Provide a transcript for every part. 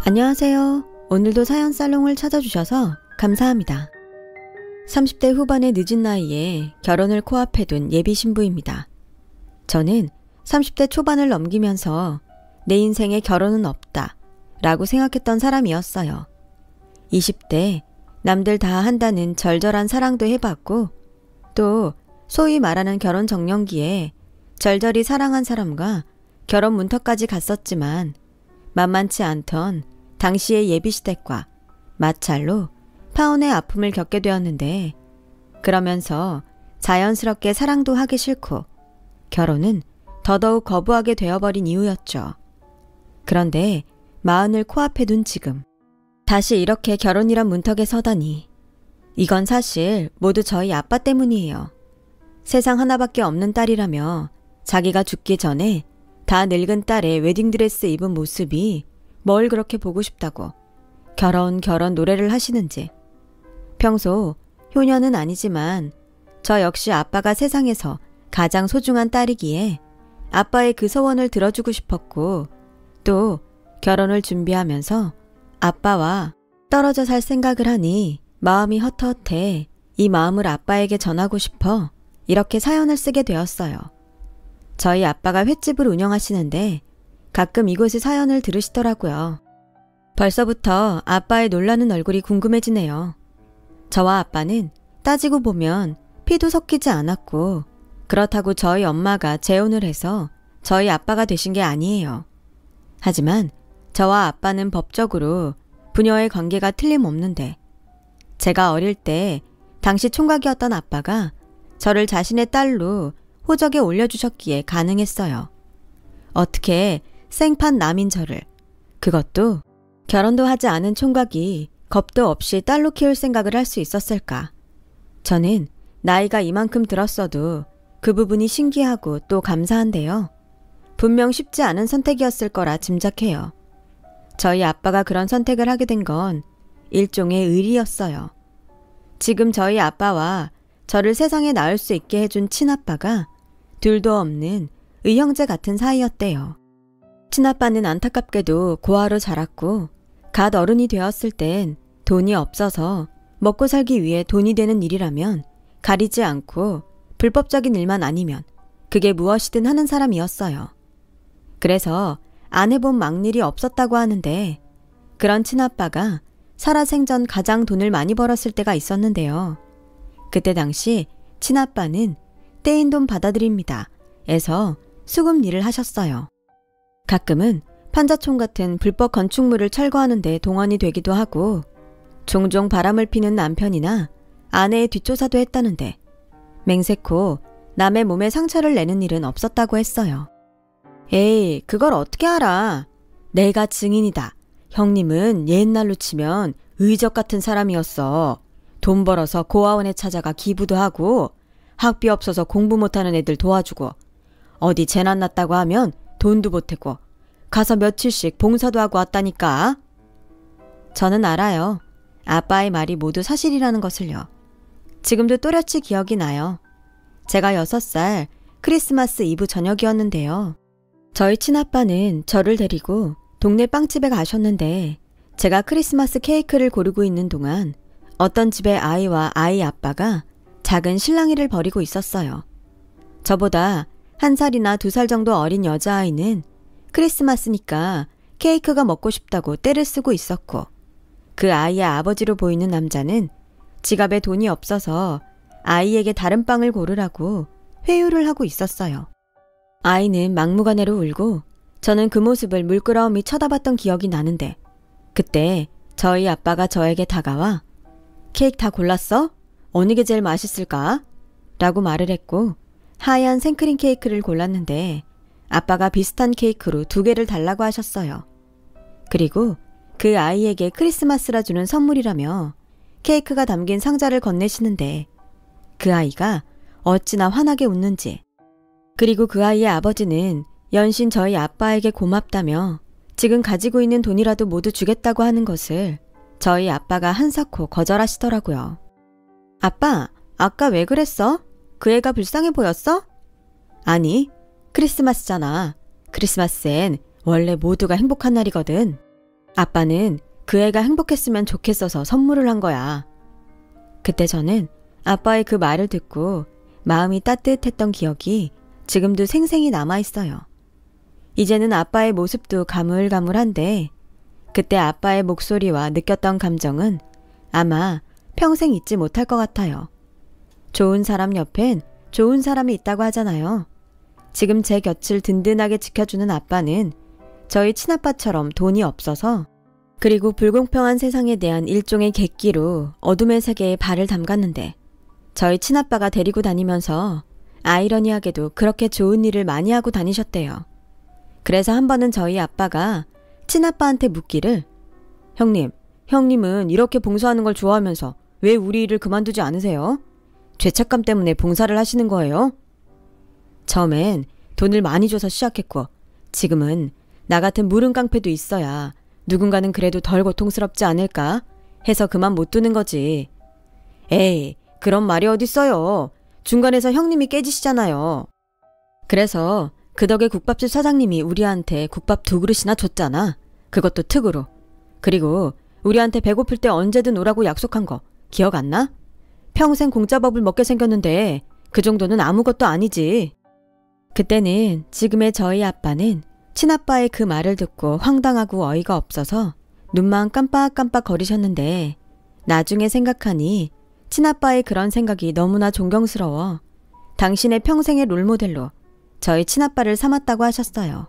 안녕하세요. 오늘도 사연 살롱을 찾아주셔서 감사합니다. 30대 후반의 늦은 나이에 결혼을 코앞에 둔 예비 신부입니다. 저는 30대 초반을 넘기면서 내 인생에 결혼은 없다 라고 생각했던 사람이었어요. 20대 남들 다 한다는 절절한 사랑도 해봤고 또 소위 말하는 결혼 정년기에 절절히 사랑한 사람과 결혼 문턱까지 갔었지만 만만치 않던 당시의 예비시댁과 마찰로 파혼의 아픔을 겪게 되었는데 그러면서 자연스럽게 사랑도 하기 싫고 결혼은 더더욱 거부하게 되어버린 이유였죠. 그런데 마흔을 코앞에 둔 지금 다시 이렇게 결혼이란 문턱에 서다니 이건 사실 모두 저희 아빠 때문이에요. 세상 하나밖에 없는 딸이라며 자기가 죽기 전에 다 늙은 딸의 웨딩드레스 입은 모습이 뭘 그렇게 보고 싶다고 결혼 노래를 하시는지. 평소 효녀는 아니지만 저 역시 아빠가 세상에서 가장 소중한 딸이기에 아빠의 그 소원을 들어주고 싶었고 또 결혼을 준비하면서 아빠와 떨어져 살 생각을 하니 마음이 허터허해 이 마음을 아빠에게 전하고 싶어 이렇게 사연을 쓰게 되었어요. 저희 아빠가 횟집을 운영하시는데 가끔 이곳의 사연을 들으시더라고요. 벌써부터 아빠의 놀라는 얼굴이 궁금해지네요. 저와 아빠는 따지고 보면 피도 섞이지 않았고 그렇다고 저희 엄마가 재혼을 해서 저희 아빠가 되신 게 아니에요. 하지만 저와 아빠는 법적으로 부녀의 관계가 틀림없는데 제가 어릴 때 당시 총각이었던 아빠가 저를 자신의 딸로 호적에 올려주셨기에 가능했어요. 어떻게 생판 남인 저를, 그것도 결혼도 하지 않은 총각이 겁도 없이 딸로 키울 생각을 할 수 있었을까? 저는 나이가 이만큼 들었어도 그 부분이 신기하고 또 감사한데요. 분명 쉽지 않은 선택이었을 거라 짐작해요. 저희 아빠가 그런 선택을 하게 된 건 일종의 의리였어요. 지금 저희 아빠와 저를 세상에 낳을 수 있게 해준 친아빠가 둘도 없는 의형제 같은 사이였대요. 친아빠는 안타깝게도 고아로 자랐고 갓 어른이 되었을 땐 돈이 없어서 먹고 살기 위해 돈이 되는 일이라면 가리지 않고 불법적인 일만 아니면 그게 무엇이든 하는 사람이었어요. 그래서 안 해본 막일이 없었다고 하는데 그런 친아빠가 살아생전 가장 돈을 많이 벌었을 때가 있었는데요. 그때 당시 친아빠는 떼인 돈 받아들입니다. 에서 수금 일을 하셨어요. 가끔은 판자촌 같은 불법 건축물을 철거하는 데 동원이 되기도 하고 종종 바람을 피는 남편이나 아내의 뒷조사도 했다는데 맹세코 남의 몸에 상처를 내는 일은 없었다고 했어요. 에이, 그걸 어떻게 알아? 내가 증인이다. 형님은 옛날로 치면 의적 같은 사람이었어. 돈 벌어서 고아원에 찾아가 기부도 하고 학비 없어서 공부 못하는 애들 도와주고 어디 재난 났다고 하면 돈도 보태고 가서 며칠씩 봉사도 하고 왔다니까. 저는 알아요. 아빠의 말이 모두 사실이라는 것을요. 지금도 또렷이 기억이 나요. 제가 6살 크리스마스 이브 저녁이었는데요. 저희 친아빠는 저를 데리고 동네 빵집에 가셨는데 제가 크리스마스 케이크를 고르고 있는 동안 어떤 집의 아이와 아이 아빠가 작은 실랑이를 벌이고 있었어요. 저보다 1살이나 2살 정도 어린 여자아이는 크리스마스니까 케이크가 먹고 싶다고 떼를 쓰고 있었고 그 아이의 아버지로 보이는 남자는 지갑에 돈이 없어서 아이에게 다른 빵을 고르라고 회유를 하고 있었어요. 아이는 막무가내로 울고 저는 그 모습을 물끄러미 쳐다봤던 기억이 나는데 그때 저희 아빠가 저에게 다가와 케이크 다 골랐어? 어느 게 제일 맛있을까? 라고 말을 했고 하얀 생크림 케이크를 골랐는데 아빠가 비슷한 케이크로 2개를 달라고 하셨어요. 그리고 그 아이에게 크리스마스라 주는 선물이라며 케이크가 담긴 상자를 건네시는데 그 아이가 어찌나 환하게 웃는지 그리고 그 아이의 아버지는 연신 저희 아빠에게 고맙다며 지금 가지고 있는 돈이라도 모두 주겠다고 하는 것을 저희 아빠가 한사코 거절하시더라고요. 아빠, 아까 왜 그랬어? 그 애가 불쌍해 보였어? 아니, 크리스마스잖아. 크리스마스엔 원래 모두가 행복한 날이거든. 아빠는 그 애가 행복했으면 좋겠어서 선물을 한 거야. 그때 저는 아빠의 그 말을 듣고 마음이 따뜻했던 기억이 지금도 생생히 남아있어요. 이제는 아빠의 모습도 가물가물한데 그때 아빠의 목소리와 느꼈던 감정은 아마 평생 잊지 못할 것 같아요. 좋은 사람 옆엔 좋은 사람이 있다고 하잖아요. 지금 제 곁을 든든하게 지켜주는 아빠는 저희 친아빠처럼 돈이 없어서 그리고 불공평한 세상에 대한 일종의 객기로 어둠의 세계에 발을 담갔는데 저희 친아빠가 데리고 다니면서 아이러니하게도 그렇게 좋은 일을 많이 하고 다니셨대요. 그래서 한 번은 저희 아빠가 친아빠한테 묻기를 형님은 이렇게 봉사하는 걸 좋아하면서 왜 우리 일을 그만두지 않으세요? 죄책감 때문에 봉사를 하시는 거예요? 처음엔 돈을 많이 줘서 시작했고 지금은 나 같은 무른 깡패도 있어야 누군가는 그래도 덜 고통스럽지 않을까 해서 그만 못 두는 거지. 에이, 그런 말이 어딨어요. 중간에서 형님이 깨지시잖아요. 그래서 그 덕에 국밥집 사장님이 우리한테 국밥 2그릇이나 줬잖아. 그것도 특으로. 그리고 우리한테 배고플 때 언제든 오라고 약속한 거 기억 안 나? 평생 공짜밥을 먹게 생겼는데 그 정도는 아무것도 아니지. 그때는 지금의 저희 아빠는 친아빠의 그 말을 듣고 황당하고 어이가 없어서 눈만 깜빡깜빡 거리셨는데 나중에 생각하니 친아빠의 그런 생각이 너무나 존경스러워 당신의 평생의 롤모델로 저희 친아빠를 삼았다고 하셨어요.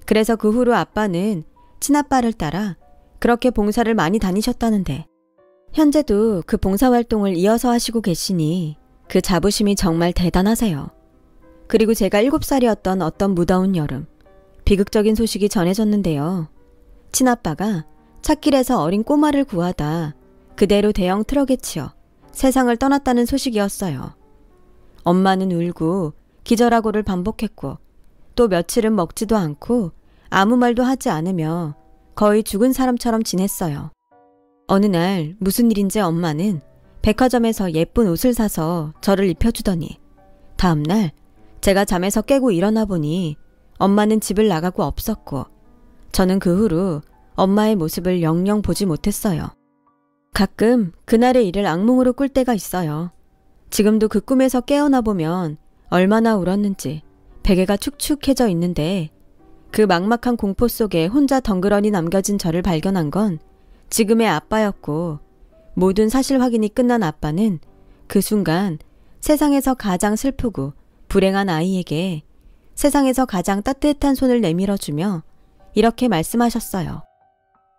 그래서 그 후로 아빠는 친아빠를 따라 그렇게 봉사를 많이 다니셨다는데 현재도 그 봉사활동을 이어서 하시고 계시니 그 자부심이 정말 대단하세요. 그리고 제가 7살이었던 어떤 무더운 여름 비극적인 소식이 전해졌는데요. 친아빠가 찻길에서 어린 꼬마를 구하다 그대로 대형 트럭에 치여 세상을 떠났다는 소식이었어요. 엄마는 울고 기절하고를 반복했고 또 며칠은 먹지도 않고 아무 말도 하지 않으며 거의 죽은 사람처럼 지냈어요. 어느 날 무슨 일인지 엄마는 백화점에서 예쁜 옷을 사서 저를 입혀주더니 다음날 제가 잠에서 깨고 일어나 보니 엄마는 집을 나가고 없었고 저는 그 후로 엄마의 모습을 영영 보지 못했어요. 가끔 그날의 일을 악몽으로 꿀 때가 있어요. 지금도 그 꿈에서 깨어나 보면 얼마나 울었는지 베개가 축축해져 있는데 그 막막한 공포 속에 혼자 덩그러니 남겨진 저를 발견한 건 지금의 아빠였고 모든 사실 확인이 끝난 아빠는 그 순간 세상에서 가장 슬프고 불행한 아이에게 세상에서 가장 따뜻한 손을 내밀어주며 이렇게 말씀하셨어요.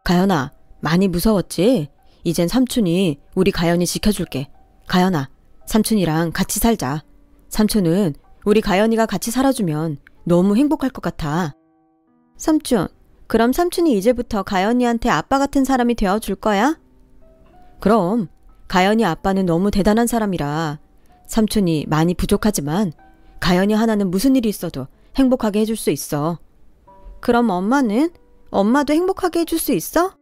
가연아, 많이 무서웠지? 이젠 삼촌이 우리 가연이 지켜줄게. 가연아, 삼촌이랑 같이 살자. 삼촌은 우리 가연이가 같이 살아주면 너무 행복할 것 같아. 삼촌, 그럼 삼촌이 이제부터 가연이한테 아빠 같은 사람이 되어줄 거야? 그럼 가연이 아빠는 너무 대단한 사람이라 삼촌이 많이 부족하지만 가연이 하나는 무슨 일이 있어도 행복하게 해줄 수 있어. 그럼 엄마는? 엄마도 행복하게 해줄 수 있어?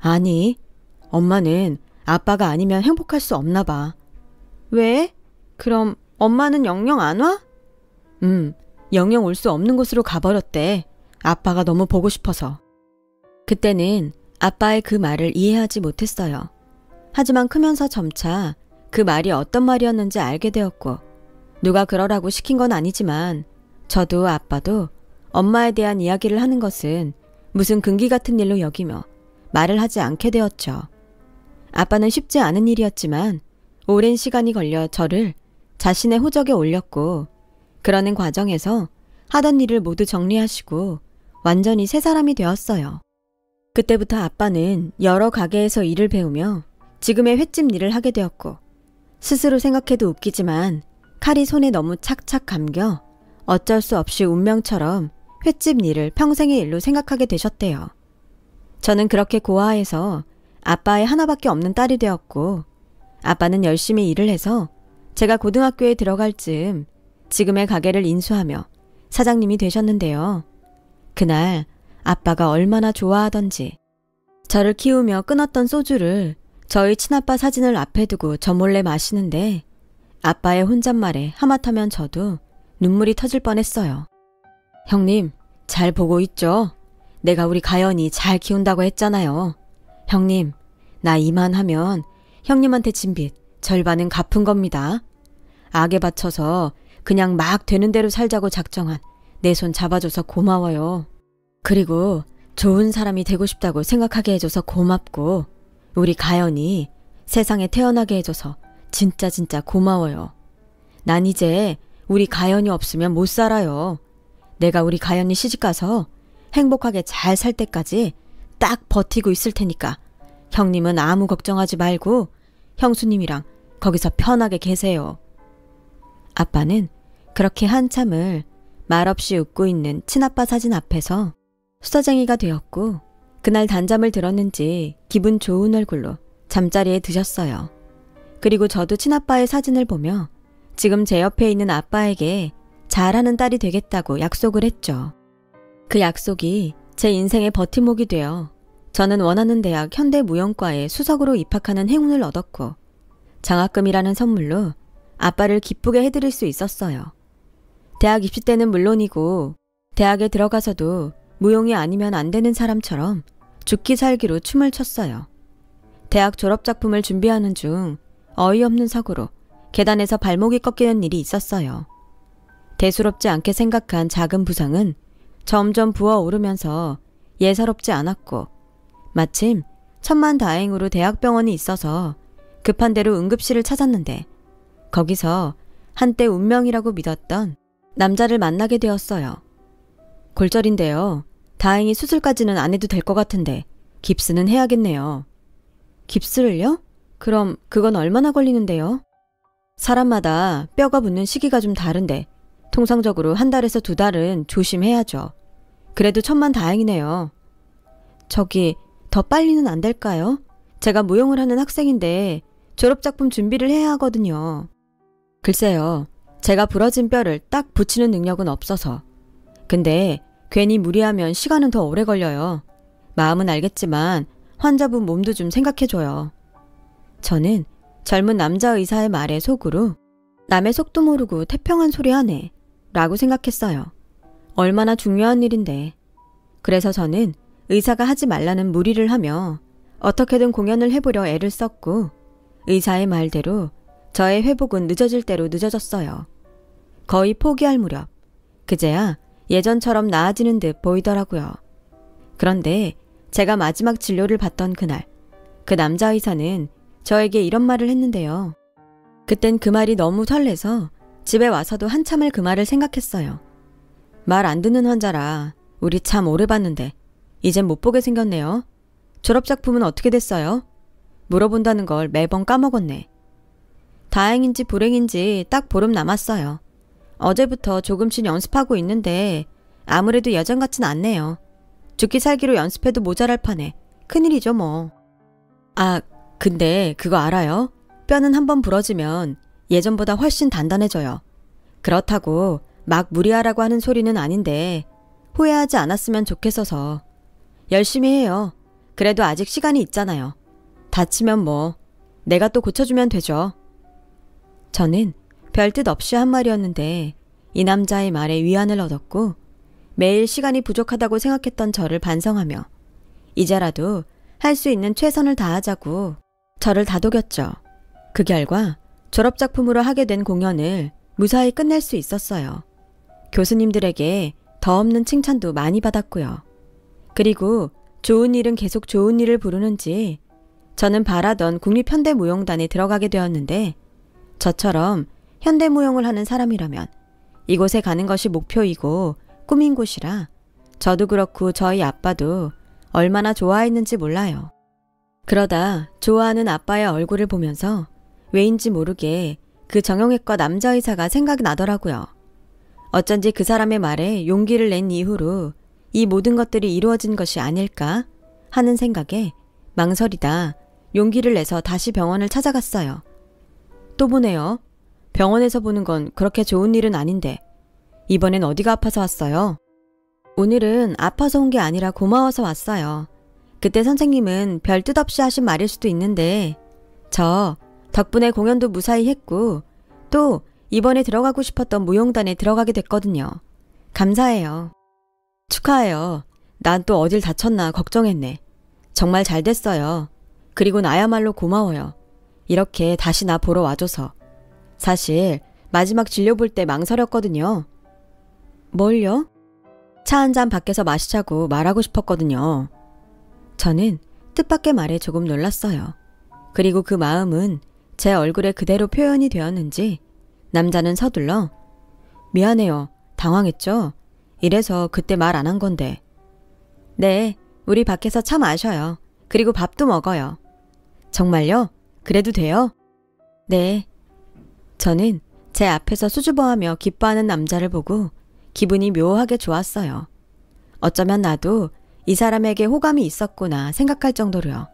아니, 엄마는 아빠가 아니면 행복할 수 없나 봐. 왜? 그럼 엄마는 영영 안 와? 영영 올 수 없는 곳으로 가버렸대. 아빠가 너무 보고 싶어서. 그때는 아빠의 그 말을 이해하지 못했어요. 하지만 크면서 점차 그 말이 어떤 말이었는지 알게 되었고 누가 그러라고 시킨 건 아니지만 저도 아빠도 엄마에 대한 이야기를 하는 것은 무슨 금기 같은 일로 여기며 말을 하지 않게 되었죠. 아빠는 쉽지 않은 일이었지만 오랜 시간이 걸려 저를 자신의 호적에 올렸고 그러는 과정에서 하던 일을 모두 정리하시고 완전히 새 사람이 되었어요. 그때부터 아빠는 여러 가게에서 일을 배우며 지금의 횟집 일을 하게 되었고 스스로 생각해도 웃기지만 칼이 손에 너무 착착 감겨 어쩔 수 없이 운명처럼 횟집 일을 평생의 일로 생각하게 되셨대요. 저는 그렇게 고아해서 아빠의 하나밖에 없는 딸이 되었고 아빠는 열심히 일을 해서 제가 고등학교에 들어갈 즈음 지금의 가게를 인수하며 사장님이 되셨는데요. 그날 아빠가 얼마나 좋아하던지 저를 키우며 끊었던 소주를 저희 친아빠 사진을 앞에 두고 저 몰래 마시는데 아빠의 혼잣말에 하마터면 저도 눈물이 터질 뻔했어요. 형님, 잘 보고 있죠? 내가 우리 가연이 잘 키운다고 했잖아요. 형님, 나 이만하면 형님한테 진 빚 절반은 갚은 겁니다. 악에 받쳐서 그냥 막 되는 대로 살자고 작정한 내 손 잡아줘서 고마워요. 그리고 좋은 사람이 되고 싶다고 생각하게 해줘서 고맙고 우리 가연이 세상에 태어나게 해줘서 진짜 고마워요. 난 이제 우리 가연이 없으면 못 살아요. 내가 우리 가연이 시집가서 행복하게 잘 살 때까지 딱 버티고 있을 테니까 형님은 아무 걱정하지 말고 형수님이랑 거기서 편하게 계세요. 아빠는 그렇게 한참을 말없이 웃고 있는 친아빠 사진 앞에서 수다쟁이가 되었고 그날 단잠을 들었는지 기분 좋은 얼굴로 잠자리에 드셨어요. 그리고 저도 친아빠의 사진을 보며 지금 제 옆에 있는 아빠에게 잘하는 딸이 되겠다고 약속을 했죠. 그 약속이 제 인생의 버팀목이 되어 저는 원하는 대학 현대무용과에 수석으로 입학하는 행운을 얻었고 장학금이라는 선물로 아빠를 기쁘게 해드릴 수 있었어요. 대학 입시 때는 물론이고 대학에 들어가서도 무용이 아니면 안 되는 사람처럼 죽기 살기로 춤을 췄어요. 대학 졸업작품을 준비하는 중 어이없는 사고로 계단에서 발목이 꺾이는 일이 있었어요. 대수롭지 않게 생각한 작은 부상은 점점 부어오르면서 예사롭지 않았고 마침 천만다행으로 대학병원이 있어서 급한 대로 응급실을 찾았는데 거기서 한때 운명이라고 믿었던 남자를 만나게 되었어요. 골절인데요. 다행히 수술까지는 안 해도 될 것 같은데 깁스는 해야겠네요. 깁스를요? 그럼 그건 얼마나 걸리는데요? 사람마다 뼈가 붙는 시기가 좀 다른데 통상적으로 1달에서 2달은 조심해야죠. 그래도 천만다행이네요. 저기 더 빨리는 안 될까요? 제가 무용을 하는 학생인데 졸업작품 준비를 해야 하거든요. 글쎄요. 제가 부러진 뼈를 딱 붙이는 능력은 없어서. 근데 괜히 무리하면 시간은 더 오래 걸려요. 마음은 알겠지만 환자분 몸도 좀 생각해줘요. 저는 젊은 남자 의사의 말에 속으로 남의 속도 모르고 태평한 소리 하네 라고 생각했어요. 얼마나 중요한 일인데. 그래서 저는 의사가 하지 말라는 무리를 하며 어떻게든 공연을 해보려 애를 썼고 의사의 말대로 저의 회복은 늦어질 대로 늦어졌어요. 거의 포기할 무렵 그제야 예전처럼 나아지는 듯 보이더라고요. 그런데 제가 마지막 진료를 받던 그날 그 남자 의사는 저에게 이런 말을 했는데요. 그땐 그 말이 너무 설레서 집에 와서도 한참을 그 말을 생각했어요. 말 안 듣는 환자라 우리 참 오래 봤는데 이젠 못 보게 생겼네요. 졸업작품은 어떻게 됐어요? 물어본다는 걸 매번 까먹었네. 다행인지 불행인지 딱 보름 남았어요. 어제부터 조금씩 연습하고 있는데 아무래도 예전 같진 않네요. 죽기 살기로 연습해도 모자랄 판에 큰일이죠 뭐. 아, 근데 그거 알아요? 뼈는 한번 부러지면 예전보다 훨씬 단단해져요. 그렇다고 막 무리하라고 하는 소리는 아닌데 후회하지 않았으면 좋겠어서. 열심히 해요. 그래도 아직 시간이 있잖아요. 다치면 뭐 내가 또 고쳐주면 되죠. 저는 별뜻 없이 한 말이었는데 이 남자의 말에 위안을 얻었고 매일 시간이 부족하다고 생각했던 저를 반성하며 이제라도 할 수 있는 최선을 다하자고 저를 다독였죠. 그 결과 졸업작품으로 하게 된 공연을 무사히 끝낼 수 있었어요. 교수님들에게 더 없는 칭찬도 많이 받았고요. 그리고 좋은 일은 계속 좋은 일을 부르는지 저는 바라던 국립현대무용단에 들어가게 되었는데 저처럼 현대무용을 하는 사람이라면 이곳에 가는 것이 목표이고 꿈인 곳이라 저도 그렇고 저희 아빠도 얼마나 좋아했는지 몰라요. 그러다 좋아하는 아빠의 얼굴을 보면서 왜인지 모르게 그 정형외과 남자 의사가 생각이 나더라고요. 어쩐지 그 사람의 말에 용기를 낸 이후로 이 모든 것들이 이루어진 것이 아닐까 하는 생각에 망설이다 용기를 내서 다시 병원을 찾아갔어요. 또 보네요. 병원에서 보는 건 그렇게 좋은 일은 아닌데 이번엔 어디가 아파서 왔어요? 오늘은 아파서 온 게 아니라 고마워서 왔어요. 그때 선생님은 별 뜻 없이 하신 말일 수도 있는데 저 덕분에 공연도 무사히 했고 또 이번에 들어가고 싶었던 무용단에 들어가게 됐거든요. 감사해요. 축하해요. 난 또 어딜 다쳤나 걱정했네. 정말 잘 됐어요. 그리고 나야말로 고마워요. 이렇게 다시 나 보러 와줘서. 사실 마지막 진료 볼 때 망설였거든요. 뭘요? 차 한 잔 밖에서 마시자고 말하고 싶었거든요. 저는 뜻밖의 말에 조금 놀랐어요. 그리고 그 마음은 제 얼굴에 그대로 표현이 되었는지 남자는 서둘러 미안해요. 당황했죠? 이래서 그때 말 안 한 건데. 네, 우리 밖에서 차 마셔요. 그리고 밥도 먹어요. 정말요? 그래도 돼요? 네. 저는 제 앞에서 수줍어하며 기뻐하는 남자를 보고 기분이 묘하게 좋았어요. 어쩌면 나도 이 사람에게 호감이 있었구나 생각할 정도로요.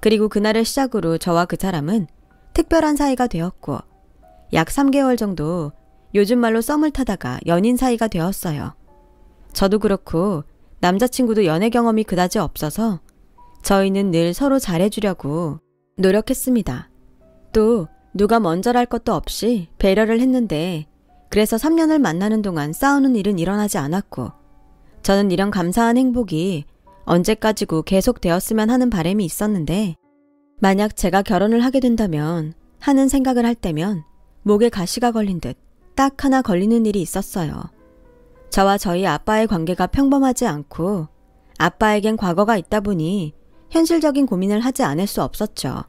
그리고 그날을 시작으로 저와 그 사람은 특별한 사이가 되었고 약 3개월 정도 요즘 말로 썸을 타다가 연인 사이가 되었어요. 저도 그렇고 남자친구도 연애 경험이 그다지 없어서 저희는 늘 서로 잘해주려고 노력했습니다. 또 누가 먼저랄 것도 없이 배려를 했는데 그래서 3년을 만나는 동안 싸우는 일은 일어나지 않았고 저는 이런 감사한 행복이 언제까지고 계속되었으면 하는 바람이 있었는데 만약 제가 결혼을 하게 된다면 하는 생각을 할 때면 목에 가시가 걸린 듯 딱 하나 걸리는 일이 있었어요. 저와 저희 아빠의 관계가 평범하지 않고 아빠에겐 과거가 있다 보니 현실적인 고민을 하지 않을 수 없었죠.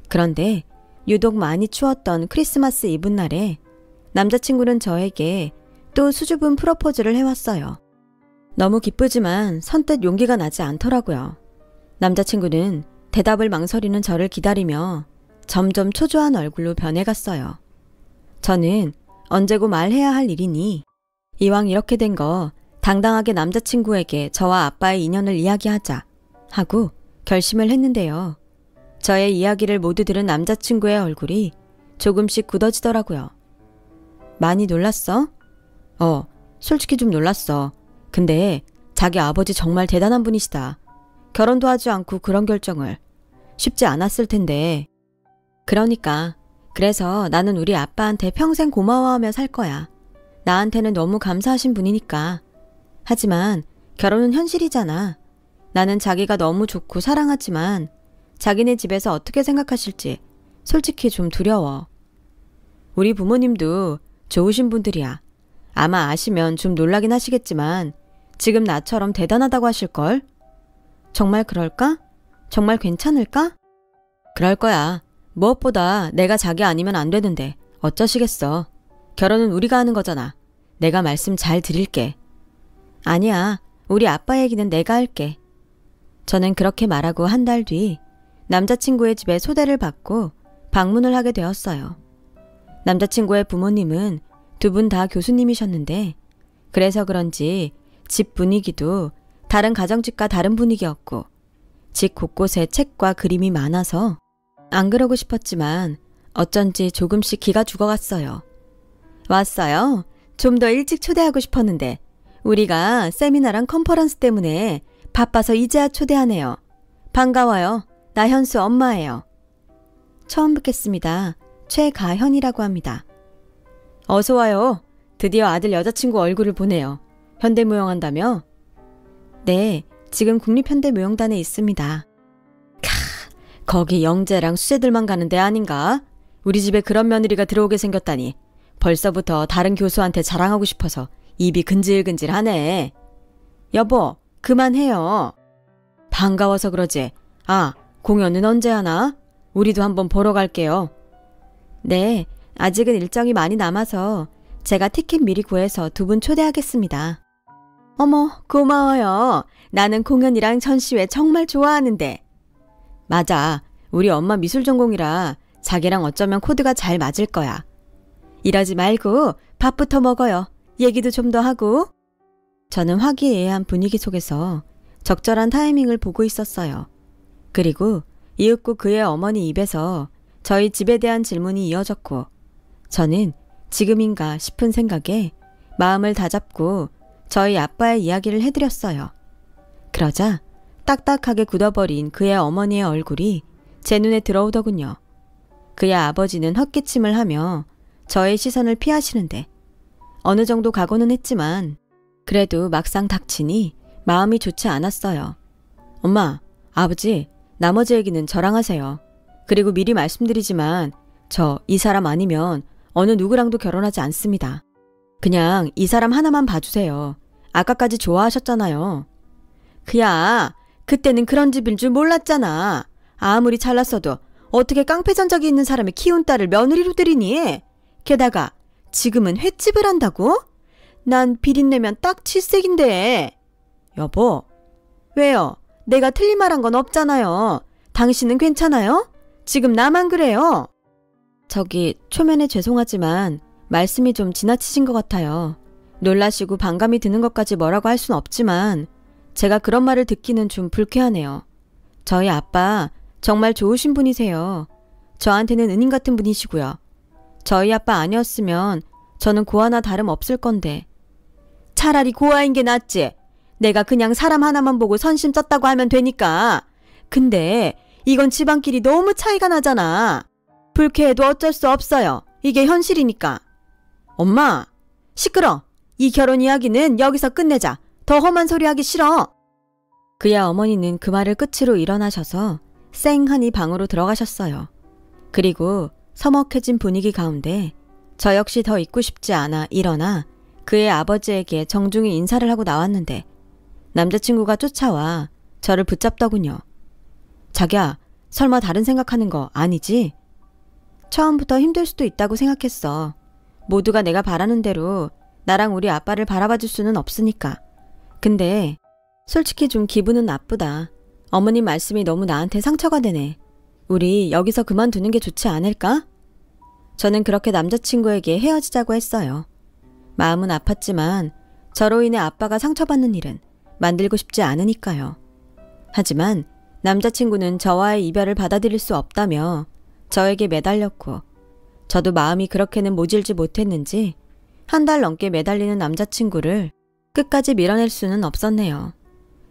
그런데 유독 많이 추웠던 크리스마스 이브날에 남자친구는 저에게 또 수줍은 프로포즈를 해왔어요. 너무 기쁘지만 선뜻 용기가 나지 않더라고요. 남자친구는 대답을 망설이는 저를 기다리며 점점 초조한 얼굴로 변해갔어요. 저는 언제고 말해야 할 일이니 이왕 이렇게 된 거 당당하게 남자친구에게 저와 아빠의 인연을 이야기하자 하고 결심을 했는데요. 저의 이야기를 모두 들은 남자친구의 얼굴이 조금씩 굳어지더라고요. 많이 놀랐어? 솔직히 좀 놀랐어. 근데 자기 아버지 정말 대단한 분이시다. 결혼도 하지 않고 그런 결정을. 쉽지 않았을 텐데. 그러니까. 그래서 나는 우리 아빠한테 평생 고마워하며 살 거야. 나한테는 너무 감사하신 분이니까. 하지만 결혼은 현실이잖아. 나는 자기가 너무 좋고 사랑하지만 자기네 집에서 어떻게 생각하실지 솔직히 좀 두려워. 우리 부모님도 좋으신 분들이야. 아마 아시면 좀 놀라긴 하시겠지만 지금 나처럼 대단하다고 하실걸? 정말 그럴까? 정말 괜찮을까? 그럴 거야. 무엇보다 내가 자기 아니면 안 되는데 어쩌시겠어. 결혼은 우리가 하는 거잖아. 내가 말씀 잘 드릴게. 아니야. 우리 아빠 얘기는 내가 할게. 저는 그렇게 말하고 한 달 뒤 남자친구의 집에 초대를 받고 방문을 하게 되었어요. 남자친구의 부모님은 두 분 다 교수님이셨는데 그래서 그런지 집 분위기도 다른 가정집과 다른 분위기였고 집 곳곳에 책과 그림이 많아서 안 그러고 싶었지만 어쩐지 조금씩 기가 죽어갔어요. 왔어요? 좀 더 일찍 초대하고 싶었는데 우리가 세미나랑 컨퍼런스 때문에 바빠서 이제야 초대하네요. 반가워요. 나 현수 엄마예요. 처음 뵙겠습니다. 최가현이라고 합니다. 어서 와요. 드디어 아들 여자친구 얼굴을 보네요. 현대무용한다며? 네, 지금 국립현대무용단에 있습니다. 거기 영재랑 수재들만 가는 데 아닌가? 우리 집에 그런 며느리가 들어오게 생겼다니 벌써부터 다른 교수한테 자랑하고 싶어서 입이 근질근질하네. 여보, 그만해요. 반가워서 그러지. 아, 공연은 언제 하나? 우리도 한번 보러 갈게요. 네, 아직은 일정이 많이 남아서 제가 티켓 미리 구해서 두 분 초대하겠습니다. 어머, 고마워요. 나는 공연이랑 전시회 정말 좋아하는데. 맞아. 우리 엄마 미술 전공이라 자기랑 어쩌면 코드가 잘 맞을 거야. 이러지 말고 밥부터 먹어요. 얘기도 좀 더 하고. 저는 화기애애한 분위기 속에서 적절한 타이밍을 보고 있었어요. 그리고 이윽고 그의 어머니 입에서 저희 집에 대한 질문이 이어졌고 저는 지금인가 싶은 생각에 마음을 다잡고 저희 아빠의 이야기를 해드렸어요. 그러자 딱딱하게 굳어버린 그의 어머니의 얼굴이 제 눈에 들어오더군요. 그의 아버지는 헛기침을 하며 저의 시선을 피하시는데 어느 정도 각오는 했지만 그래도 막상 닥치니 마음이 좋지 않았어요. 엄마, 아버지, 나머지 얘기는 저랑 하세요. 그리고 미리 말씀드리지만 저 이 사람 아니면 어느 누구랑도 결혼하지 않습니다. 그냥 이 사람 하나만 봐주세요. 아까까지 좋아하셨잖아요. 그야, 그때는 그런 집인 줄 몰랐잖아. 아무리 잘났어도 어떻게 깡패전적이 있는 사람이 키운 딸을 며느리로 들이니? 게다가 지금은 횟집을 한다고? 난 비린내면 딱 칠색인데. 여보, 왜요? 내가 틀린 말 한 건 없잖아요. 당신은 괜찮아요? 지금 나만 그래요? 저기 초면에 죄송하지만 말씀이 좀 지나치신 것 같아요. 놀라시고 반감이 드는 것까지 뭐라고 할 순 없지만 제가 그런 말을 듣기는 좀 불쾌하네요. 저희 아빠 정말 좋으신 분이세요. 저한테는 은인 같은 분이시고요. 저희 아빠 아니었으면 저는 고아나 다름없을 건데. 차라리 고아인 게 낫지. 내가 그냥 사람 하나만 보고 선심 떴다고 하면 되니까. 근데 이건 집안끼리 너무 차이가 나잖아. 불쾌해도 어쩔 수 없어요. 이게 현실이니까. 엄마, 시끄러. 이 결혼 이야기는 여기서 끝내자. 더 험한 소리 하기 싫어. 그야 어머니는 그 말을 끝으로 일어나셔서 쌩하니 방으로 들어가셨어요. 그리고 서먹해진 분위기 가운데 저 역시 더 있고 싶지 않아 일어나 그의 아버지에게 정중히 인사를 하고 나왔는데 남자친구가 쫓아와 저를 붙잡더군요. 자기야, 설마 다른 생각하는 거 아니지? 처음부터 힘들 수도 있다고 생각했어. 모두가 내가 바라는 대로 나랑 우리 아빠를 바라봐줄 수는 없으니까. 근데 솔직히 좀 기분은 나쁘다. 어머님 말씀이 너무 나한테 상처가 되네. 우리 여기서 그만두는 게 좋지 않을까? 저는 그렇게 남자친구에게 헤어지자고 했어요. 마음은 아팠지만 저로 인해 아빠가 상처받는 일은 만들고 싶지 않으니까요. 하지만 남자친구는 저와의 이별을 받아들일 수 없다며 저에게 매달렸고 저도 마음이 그렇게는 모질지 못했는지 한 달 넘게 매달리는 남자친구를 끝까지 밀어낼 수는 없었네요.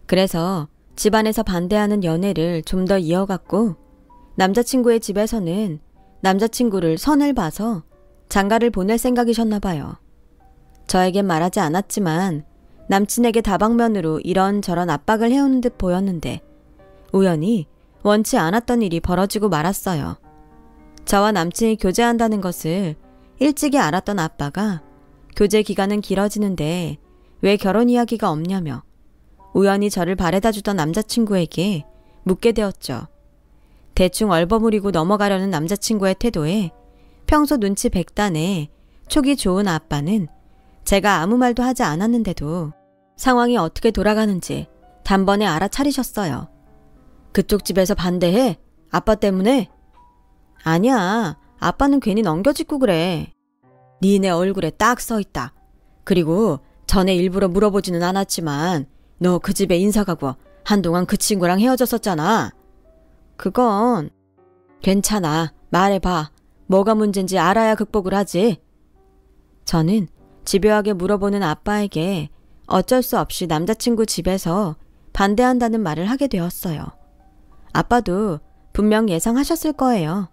그래서 집안에서 반대하는 연애를 좀 더 이어갔고 남자친구의 집에서는 남자친구를 선을 봐서 장가를 보낼 생각이셨나 봐요. 저에겐 말하지 않았지만 남친에게 다방면으로 이런저런 압박을 해오는 듯 보였는데 우연히 원치 않았던 일이 벌어지고 말았어요. 저와 남친이 교제한다는 것을 일찍이 알았던 아빠가 교제 기간은 길어지는데 왜 결혼 이야기가 없냐며 우연히 저를 바래다주던 남자친구에게 묻게 되었죠. 대충 얼버무리고 넘어가려는 남자친구의 태도에 평소 눈치 백단에 촉이 좋은 아빠는 제가 아무 말도 하지 않았는데도 상황이 어떻게 돌아가는지 단번에 알아차리셨어요. 그쪽 집에서 반대해? 아빠 때문에? 아니야. 아빠는 괜히 넘겨짚고 그래. 니네 얼굴에 딱 써있다. 그리고 전에 일부러 물어보지는 않았지만 너 그 집에 인사 가고 한동안 그 친구랑 헤어졌었잖아. 그건 괜찮아. 말해봐. 뭐가 문제인지 알아야 극복을 하지. 저는 집요하게 물어보는 아빠에게 어쩔 수 없이 남자친구 집에서 반대한다는 말을 하게 되었어요. 아빠도 분명 예상하셨을 거예요.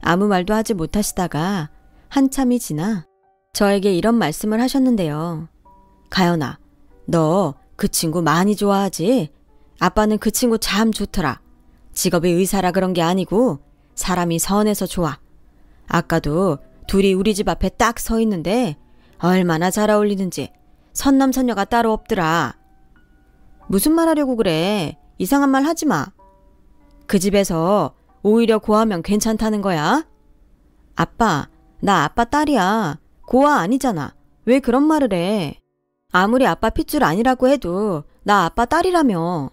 아무 말도 하지 못하시다가 한참이 지나 저에게 이런 말씀을 하셨는데요. 가연아, 너 그 친구 많이 좋아하지? 아빠는 그 친구 참 좋더라. 직업이 의사라 그런 게 아니고 사람이 선해서 좋아. 아까도 둘이 우리 집 앞에 딱 서 있는데 얼마나 잘 어울리는지 선남선녀가 따로 없더라. 무슨 말 하려고 그래? 이상한 말 하지 마. 그 집에서 오히려 고아면 괜찮다는 거야? 아빠, 나 아빠 딸이야. 고아 아니잖아. 왜 그런 말을 해? 아무리 아빠 핏줄 아니라고 해도 나 아빠 딸이라며.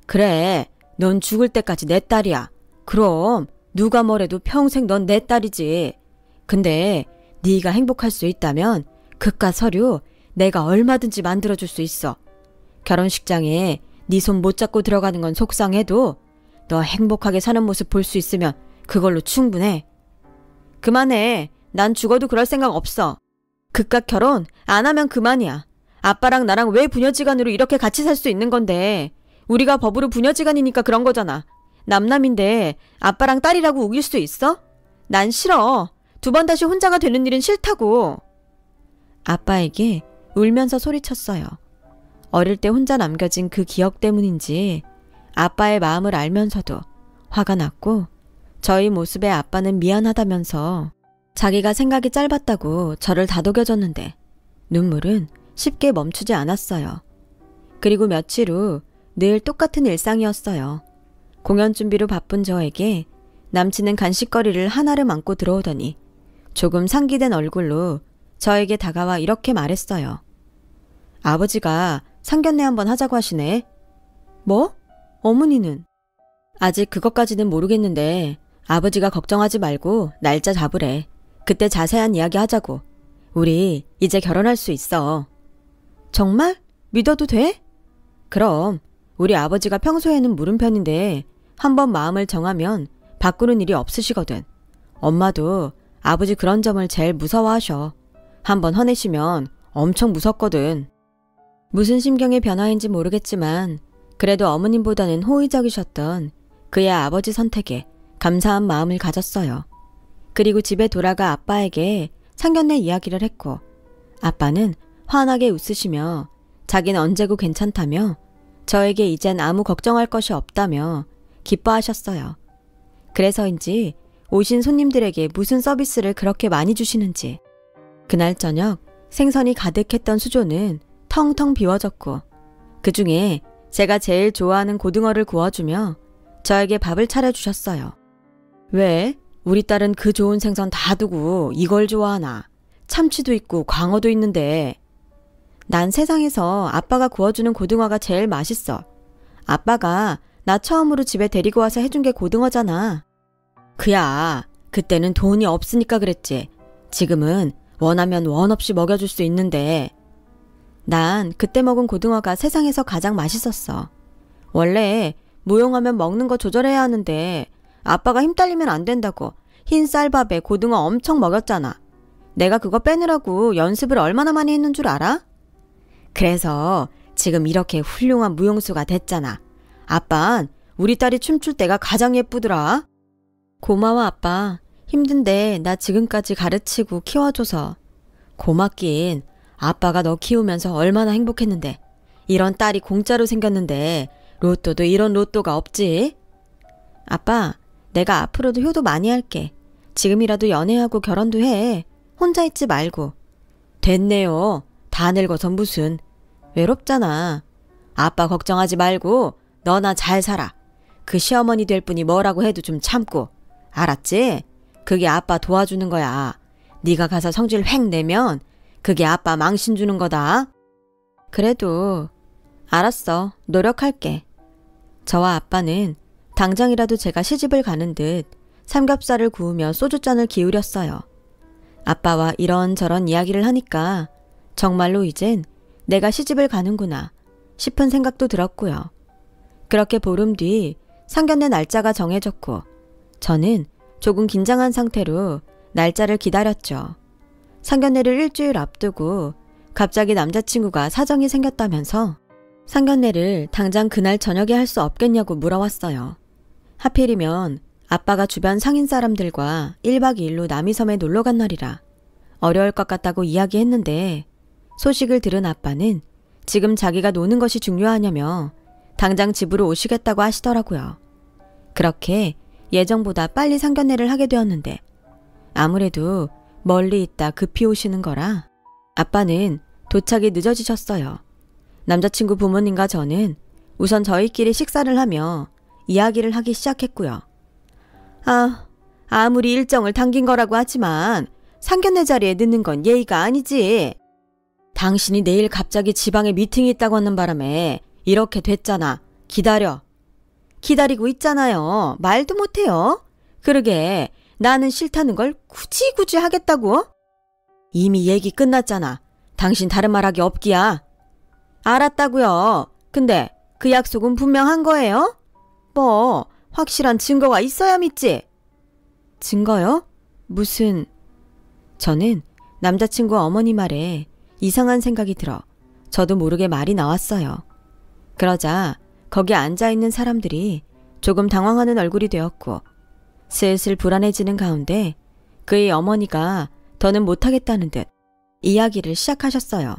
그래, 넌 죽을 때까지 내 딸이야. 그럼 누가 뭐래도 평생 넌 내 딸이지. 근데 네가 행복할 수 있다면 그깟 서류 내가 얼마든지 만들어줄 수 있어. 결혼식장에 네 손 못 잡고 들어가는 건 속상해도 너 행복하게 사는 모습 볼 수 있으면 그걸로 충분해. 그만해. 난 죽어도 그럴 생각 없어. 그깟 결혼 안 하면 그만이야. 아빠랑 나랑 왜 부녀지간으로 이렇게 같이 살 수 있는 건데. 우리가 법으로 부녀지간이니까 그런 거잖아. 남남인데 아빠랑 딸이라고 우길 수 있어? 난 싫어. 두 번 다시 혼자가 되는 일은 싫다고. 아빠에게 울면서 소리쳤어요. 어릴 때 혼자 남겨진 그 기억 때문인지 아빠의 마음을 알면서도 화가 났고 저희 모습에 아빠는 미안하다면서 자기가 생각이 짧았다고 저를 다독여줬는데 눈물은 쉽게 멈추지 않았어요. 그리고 며칠 후 늘 똑같은 일상이었어요. 공연 준비로 바쁜 저에게 남친은 간식거리를 하나를 안고 들어오더니 조금 상기된 얼굴로 저에게 다가와 이렇게 말했어요. 아버지가 상견례 한번 하자고 하시네. 뭐? 어머니는? 아직 그것까지는 모르겠는데 아버지가 걱정하지 말고 날짜 잡으래. 그때 자세한 이야기 하자고. 우리 이제 결혼할 수 있어. 정말? 믿어도 돼? 그럼 우리 아버지가 평소에는 물은 편인데 한번 마음을 정하면 바꾸는 일이 없으시거든. 엄마도 아버지 그런 점을 제일 무서워하셔. 한번 화내시면 엄청 무섭거든. 무슨 심경의 변화인지 모르겠지만 그래도 어머님보다는 호의적이셨던 그의 아버지 선택에 감사한 마음을 가졌어요. 그리고 집에 돌아가 아빠에게 상견례 이야기를 했고 아빠는 환하게 웃으시며 자기는 언제고 괜찮다며 저에게 이젠 아무 걱정할 것이 없다며 기뻐하셨어요. 그래서인지 오신 손님들에게 무슨 서비스를 그렇게 많이 주시는지 그날 저녁 생선이 가득했던 수조는 텅텅 비워졌고 그중에 제가 제일 좋아하는 고등어를 구워주며 저에게 밥을 차려주셨어요. 왜? 우리 딸은 그 좋은 생선 다 두고 이걸 좋아하나? 참치도 있고 광어도 있는데. 난 세상에서 아빠가 구워주는 고등어가 제일 맛있어. 아빠가 나 처음으로 집에 데리고 와서 해준 게 고등어잖아. 그야, 그때는 돈이 없으니까 그랬지. 지금은 원하면 원 없이 먹여줄 수 있는데. 난 그때 먹은 고등어가 세상에서 가장 맛있었어. 원래 무용하면 먹는 거 조절해야 하는데 아빠가 힘 딸리면 안 된다고 흰 쌀밥에 고등어 엄청 먹였잖아. 내가 그거 빼느라고 연습을 얼마나 많이 했는 줄 알아? 그래서 지금 이렇게 훌륭한 무용수가 됐잖아. 아빤 우리 딸이 춤출 때가 가장 예쁘더라. 고마워 아빠. 힘든데 나 지금까지 가르치고 키워줘서. 고맙긴. 아빠가 너 키우면서 얼마나 행복했는데. 이런 딸이 공짜로 생겼는데 로또도 이런 로또가 없지. 아빠, 내가 앞으로도 효도 많이 할게. 지금이라도 연애하고 결혼도 해. 혼자 있지 말고. 됐네요. 다 늙어서 무슨. 외롭잖아. 아빠 걱정하지 말고 너나 잘 살아. 그 시어머니 될 분이 뭐라고 해도 좀 참고. 알았지? 그게 아빠 도와주는 거야. 네가 가서 성질 획 내면 그게 아빠 망신 주는 거다. 그래도 알았어. 노력할게. 저와 아빠는 당장이라도 제가 시집을 가는 듯 삼겹살을 구우며 소주잔을 기울였어요. 아빠와 이런저런 이야기를 하니까 정말로 이젠 내가 시집을 가는구나 싶은 생각도 들었고요. 그렇게 보름 뒤 상견례 날짜가 정해졌고 저는 조금 긴장한 상태로 날짜를 기다렸죠. 상견례를 일주일 앞두고 갑자기 남자친구가 사정이 생겼다면서 상견례를 당장 그날 저녁에 할 수 없겠냐고 물어왔어요. 하필이면 아빠가 주변 상인 사람들과 1박 2일로 남이섬에 놀러 간 날이라 어려울 것 같다고 이야기했는데 소식을 들은 아빠는 지금 자기가 노는 것이 중요하냐며 당장 집으로 오시겠다고 하시더라고요. 그렇게 예정보다 빨리 상견례를 하게 되었는데 아무래도 멀리 있다 급히 오시는 거라 아빠는 도착이 늦어지셨어요. 남자친구 부모님과 저는 우선 저희끼리 식사를 하며 이야기를 하기 시작했고요. 아무리 일정을 당긴 거라고 하지만 상견례 자리에 늦는 건 예의가 아니지. 당신이 내일 갑자기 지방에 미팅이 있다고 하는 바람에 이렇게 됐잖아. 기다려. 기다리고 있잖아요. 말도 못해요. 그러게 나는 싫다는 걸 굳이 하겠다고? 이미 얘기 끝났잖아. 당신 다른 말하기 없기야. 알았다고요. 근데 그 약속은 분명한 거예요? 뭐 확실한 증거가 있어야 믿지. 증거요? 무슨... 저는 남자친구 어머니 말에 이상한 생각이 들어 저도 모르게 말이 나왔어요. 그러자 거기 앉아있는 사람들이 조금 당황하는 얼굴이 되었고 슬슬 불안해지는 가운데 그의 어머니가 더는 못하겠다는 듯 이야기를 시작하셨어요.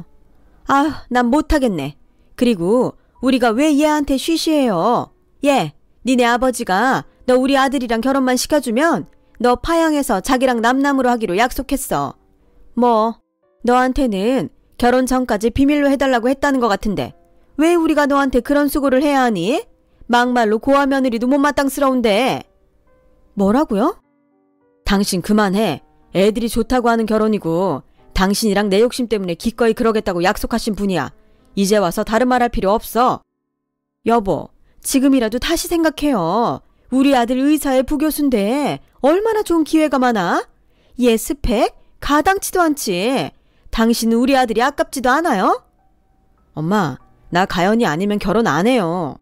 난 못하겠네. 그리고 우리가 왜 얘한테 쉬쉬해요? 얘, 니네 아버지가 너 우리 아들이랑 결혼만 시켜주면 너 파양해서 자기랑 남남으로 하기로 약속했어. 뭐 너한테는 결혼 전까지 비밀로 해달라고 했다는 것 같은데 왜 우리가 너한테 그런 수고를 해야 하니? 막말로 고아 며느리도 못마땅스러운데. 뭐라고요? 당신 그만해. 애들이 좋다고 하는 결혼이고 당신이랑 내 욕심 때문에 기꺼이 그러겠다고 약속하신 분이야. 이제 와서 다른 말 할 필요 없어. 여보, 지금이라도 다시 생각해요. 우리 아들 의사의 부교수인데 얼마나 좋은 기회가 많아? 얘 스펙 가당치도 않지. 당신은 우리 아들이 아깝지도 않아요? 엄마, 나 가연이 아니면 결혼 안 해요.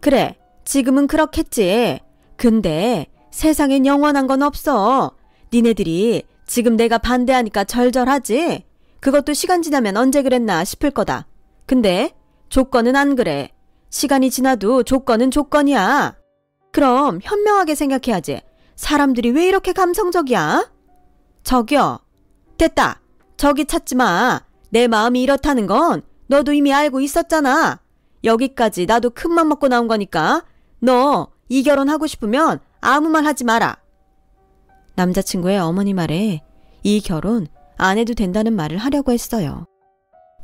그래, 지금은 그렇겠지. 근데 세상엔 영원한 건 없어. 니네들이 지금 내가 반대하니까 절절하지? 그것도 시간 지나면 언제 그랬나 싶을 거다. 근데 조건은 안 그래. 시간이 지나도 조건은 조건이야. 그럼 현명하게 생각해야지. 사람들이 왜 이렇게 감성적이야? 저기요. 됐다. 저기 찾지 마. 내 마음이 이렇다는 건 너도 이미 알고 있었잖아. 여기까지 나도 큰맘 먹고 나온 거니까 너 이 결혼 하고 싶으면 아무 말 하지 마라. 남자친구의 어머니 말에 이 결혼 안 해도 된다는 말을 하려고 했어요.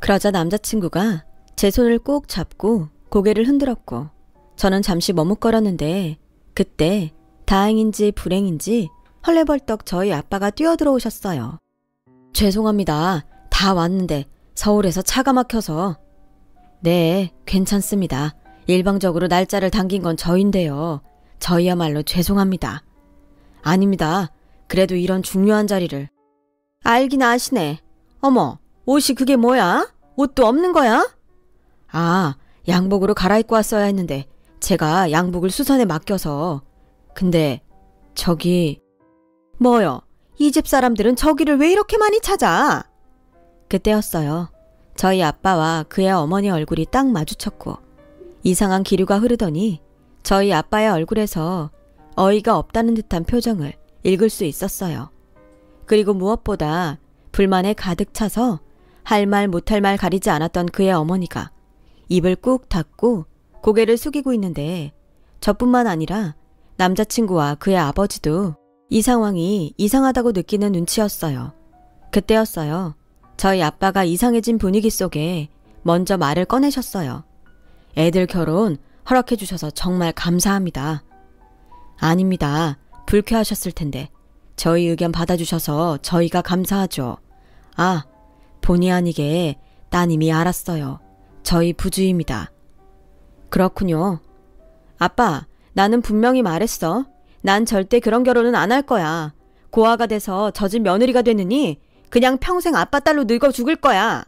그러자 남자친구가 제 손을 꼭 잡고 고개를 흔들었고 저는 잠시 머뭇거렸는데 그때 다행인지 불행인지 헐레벌떡 저희 아빠가 뛰어들어오셨어요. 죄송합니다. 다 왔는데 서울에서 차가 막혀서. 네, 괜찮습니다. 일방적으로 날짜를 당긴 건 저인데요. 저희야말로 죄송합니다. 아닙니다. 그래도 이런 중요한 자리를. 알긴 아시네. 어머, 옷이 그게 뭐야? 옷도 없는 거야? 아, 양복으로 갈아입고 왔어야 했는데 제가 양복을 수선에 맡겨서. 근데 저기. 뭐요? 이 집 사람들은 저기를 왜 이렇게 많이 찾아? 그때였어요. 저희 아빠와 그의 어머니 얼굴이 딱 마주쳤고 이상한 기류가 흐르더니 저희 아빠의 얼굴에서 어이가 없다는 듯한 표정을 읽을 수 있었어요. 그리고 무엇보다 불만에 가득 차서 할 말 못할 말 가리지 않았던 그의 어머니가 입을 꾹 닫고 고개를 숙이고 있는데 저뿐만 아니라 남자친구와 그의 아버지도 이 상황이 이상하다고 느끼는 눈치였어요. 그때였어요. 저희 아빠가 이상해진 분위기 속에 먼저 말을 꺼내셨어요. 애들 결혼 허락해 주셔서 정말 감사합니다. 아닙니다. 불쾌하셨을 텐데 저희 의견 받아주셔서 저희가 감사하죠. 아, 본의 아니게 따님이 알았어요. 저희 부주의입니다. 그렇군요. 아빠, 나는 분명히 말했어. 난 절대 그런 결혼은 안 할 거야. 고아가 돼서 젖은 며느리가 되느니 그냥 평생 아빠 딸로 늙어 죽을 거야.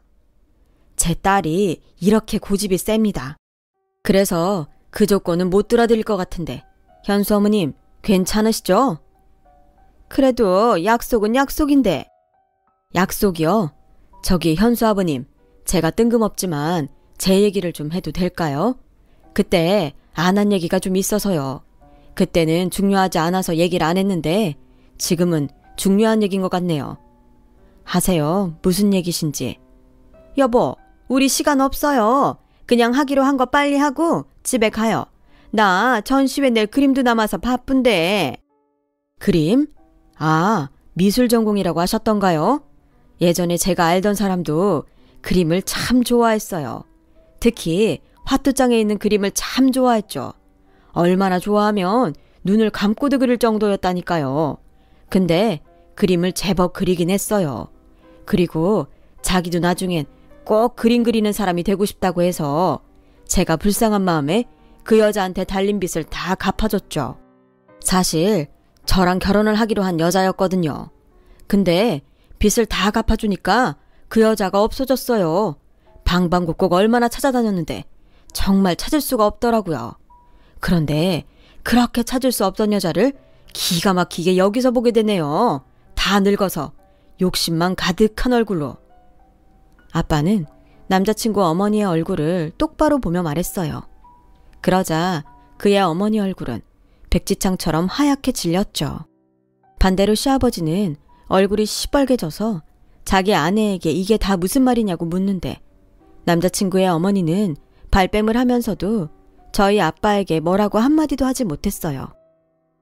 제 딸이 이렇게 고집이 셉니다. 그래서 그 조건은 못 들어드릴 것 같은데 현수 어머님 괜찮으시죠? 그래도 약속은 약속인데. 약속이요? 저기 현수 아버님, 제가 뜬금없지만 제 얘기를 좀 해도 될까요? 그때 안 한 얘기가 좀 있어서요. 그때는 중요하지 않아서 얘기를 안 했는데 지금은 중요한 얘기인 것 같네요. 하세요. 무슨 얘기신지. 여보, 우리 시간 없어요. 그냥 하기로 한 거 빨리 하고 집에 가요. 나 전시회 낼 그림도 남아서 바쁜데. 그림? 아, 미술 전공이라고 하셨던가요? 예전에 제가 알던 사람도 그림을 참 좋아했어요. 특히 화투장에 있는 그림을 참 좋아했죠. 얼마나 좋아하면 눈을 감고도 그릴 정도였다니까요. 근데 그림을 제법 그리긴 했어요. 그리고 자기도 나중엔 꼭 그림 그리는 사람이 되고 싶다고 해서 제가 불쌍한 마음에 그 여자한테 달린 빚을 다 갚아줬죠. 사실 저랑 결혼을 하기로 한 여자였거든요. 근데 빚을 다 갚아주니까 그 여자가 없어졌어요. 방방곡곡 얼마나 찾아다녔는데 정말 찾을 수가 없더라고요. 그런데 그렇게 찾을 수 없던 여자를 기가 막히게 여기서 보게 되네요. 다 늙어서 욕심만 가득한 얼굴로. 아빠는 남자친구 어머니의 얼굴을 똑바로 보며 말했어요. 그러자 그의 어머니 얼굴은 백지창처럼 하얗게 질렸죠. 반대로 시아버지는 얼굴이 시뻘개져서 자기 아내에게 이게 다 무슨 말이냐고 묻는데 남자친구의 어머니는 발뺌을 하면서도 저희 아빠에게 뭐라고 한마디도 하지 못했어요.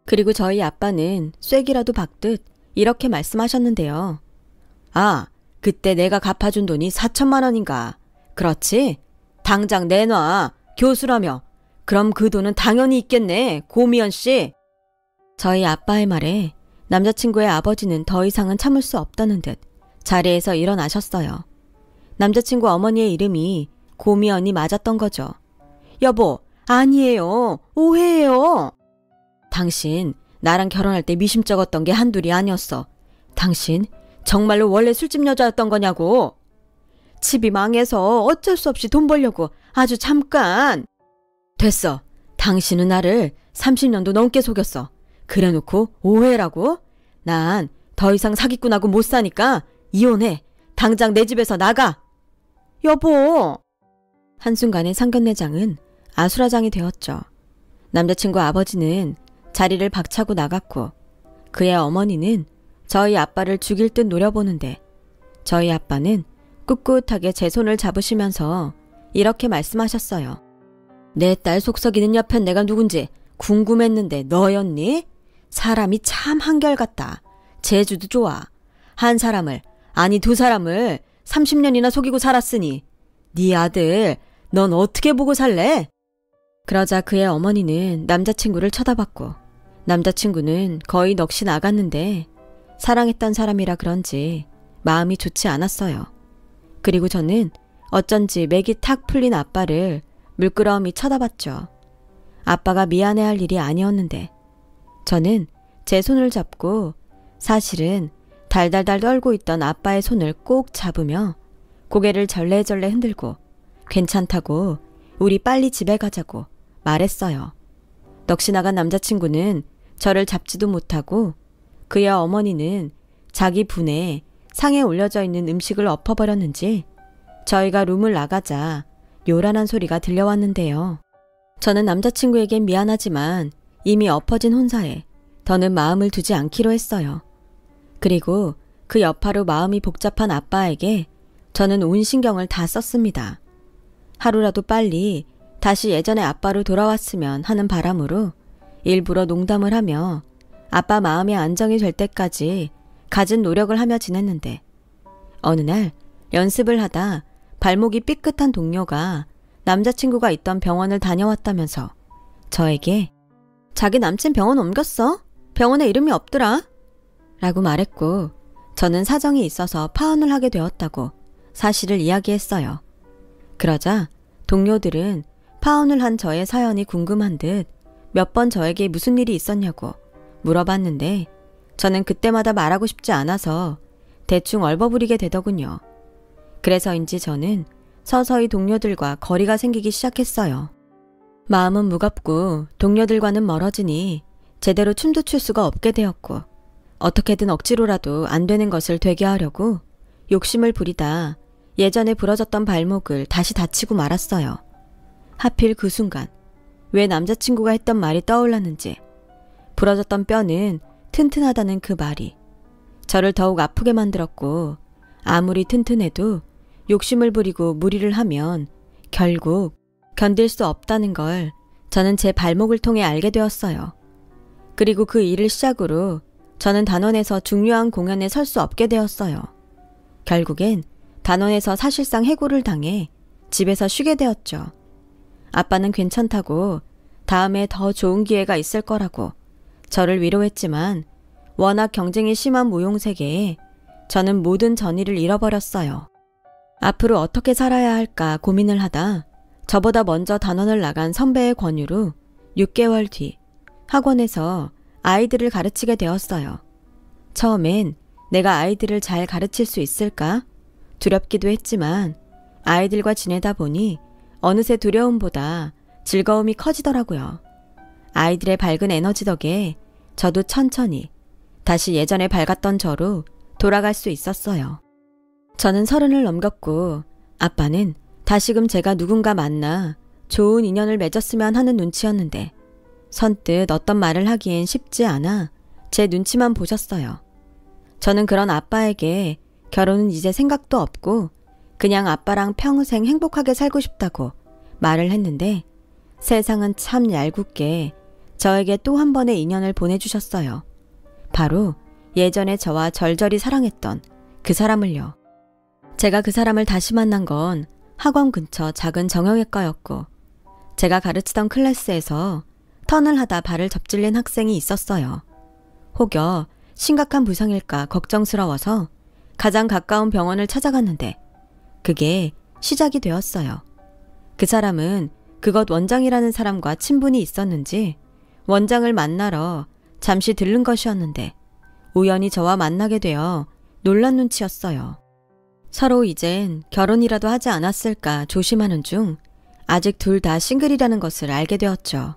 그리고 저희 아빠는 쐐기라도 박듯 이렇게 말씀하셨는데요. 아, 그때 내가 갚아준 돈이 4천만 원인가. 그렇지? 당장 내놔. 교수라며. 그럼 그 돈은 당연히 있겠네. 고미연 씨. 저희 아빠의 말에 남자친구의 아버지는 더 이상은 참을 수 없다는 듯 자리에서 일어나셨어요. 남자친구 어머니의 이름이 고미연이 맞았던 거죠. 여보, 아니에요. 오해예요. 당신 나랑 결혼할 때 미심쩍었던 게 한둘이 아니었어. 당신 정말로 원래 술집 여자였던 거냐고. 집이 망해서 어쩔 수 없이 돈 벌려고 아주 잠깐. 됐어. 당신은 나를 30년도 넘게 속였어. 그래놓고 오해라고? 난 더 이상 사기꾼하고 못 사니까 이혼해. 당장 내 집에서 나가. 여보. 한순간에 상견례장은 아수라장이 되었죠. 남자친구 아버지는 자리를 박차고 나갔고 그의 어머니는 저희 아빠를 죽일 듯 노려보는데 저희 아빠는 꿋꿋하게 제 손을 잡으시면서 이렇게 말씀하셨어요. 내 딸 속썩이는 옆엔 내가 누군지 궁금했는데 너였니? 사람이 참 한결같다. 재주도 좋아. 한 사람을, 아니 두 사람을 30년이나 속이고 살았으니 네 아들 넌 어떻게 보고 살래? 그러자 그의 어머니는 남자친구를 쳐다봤고 남자친구는 거의 넋이 나갔는데 사랑했던 사람이라 그런지 마음이 좋지 않았어요. 그리고 저는 어쩐지 맥이 탁 풀린 아빠를 물끄러미 쳐다봤죠. 아빠가 미안해할 일이 아니었는데 저는 제 손을 잡고 사실은 달달달 떨고 있던 아빠의 손을 꼭 잡으며 고개를 절레절레 흔들고 괜찮다고 우리 빨리 집에 가자고 말했어요. 넋이 나간 남자친구는 저를 잡지도 못하고 그의 어머니는 자기 분에 상에 올려져 있는 음식을 엎어버렸는지 저희가 룸을 나가자 요란한 소리가 들려왔는데요. 저는 남자친구에겐 미안하지만 이미 엎어진 혼사에 더는 마음을 두지 않기로 했어요. 그리고 그 여파로 마음이 복잡한 아빠에게 저는 온 신경을 다 썼습니다. 하루라도 빨리 다시 예전의 아빠로 돌아왔으면 하는 바람으로 일부러 농담을 하며 아빠 마음의 안정이 될 때까지 갖은 노력을 하며 지냈는데 어느 날 연습을 하다 발목이 삐끗한 동료가 남자친구가 있던 병원을 다녀왔다면서 저에게 자기 남친 병원 옮겼어? 병원에 이름이 없더라? 라고 말했고 저는 사정이 있어서 파혼을 하게 되었다고 사실을 이야기했어요. 그러자 동료들은 파혼을 한 저의 사연이 궁금한 듯 몇 번 저에게 무슨 일이 있었냐고 물어봤는데 저는 그때마다 말하고 싶지 않아서 대충 얼버무리게 되더군요. 그래서인지 저는 서서히 동료들과 거리가 생기기 시작했어요. 마음은 무겁고 동료들과는 멀어지니 제대로 춤도 출 수가 없게 되었고 어떻게든 억지로라도 안 되는 것을 되게 하려고 욕심을 부리다 예전에 부러졌던 발목을 다시 다치고 말았어요. 하필 그 순간 왜 남자친구가 했던 말이 떠올랐는지 부러졌던 뼈는 튼튼하다는 그 말이 저를 더욱 아프게 만들었고 아무리 튼튼해도 욕심을 부리고 무리를 하면 결국 견딜 수 없다는 걸 저는 제 발목을 통해 알게 되었어요. 그리고 그 일을 시작으로 저는 단원에서 중요한 공연에 설 수 없게 되었어요. 결국엔 단원에서 사실상 해고를 당해 집에서 쉬게 되었죠. 아빠는 괜찮다고 다음에 더 좋은 기회가 있을 거라고 저를 위로했지만 워낙 경쟁이 심한 무용세계에 저는 모든 전의를 잃어버렸어요. 앞으로 어떻게 살아야 할까 고민을 하다 저보다 먼저 단원을 나간 선배의 권유로 6개월 뒤 학원에서 아이들을 가르치게 되었어요. 처음엔 내가 아이들을 잘 가르칠 수 있을까? 두렵기도 했지만 아이들과 지내다 보니 어느새 두려움보다 즐거움이 커지더라고요. 아이들의 밝은 에너지 덕에 저도 천천히 다시 예전에 밝았던 저로 돌아갈 수 있었어요. 저는 30을 넘겼고 아빠는 다시금 제가 누군가 만나 좋은 인연을 맺었으면 하는 눈치였는데 선뜻 어떤 말을 하기엔 쉽지 않아 제 눈치만 보셨어요. 저는 그런 아빠에게 결혼은 이제 생각도 없고 그냥 아빠랑 평생 행복하게 살고 싶다고 말을 했는데 세상은 참 얄궂게 저에게 또 한 번의 인연을 보내주셨어요. 바로 예전에 저와 절절히 사랑했던 그 사람을요. 제가 그 사람을 다시 만난 건 학원 근처 작은 정형외과였고 제가 가르치던 클래스에서 턴을 하다 발을 접질린 학생이 있었어요. 혹여 심각한 부상일까 걱정스러워서 가장 가까운 병원을 찾아갔는데 그게 시작이 되었어요. 그 사람은 그것 원장이라는 사람과 친분이 있었는지 원장을 만나러 잠시 들른 것이었는데 우연히 저와 만나게 되어 놀란 눈치였어요. 서로 이젠 결혼이라도 하지 않았을까 조심하는 중 아직 둘 다 싱글이라는 것을 알게 되었죠.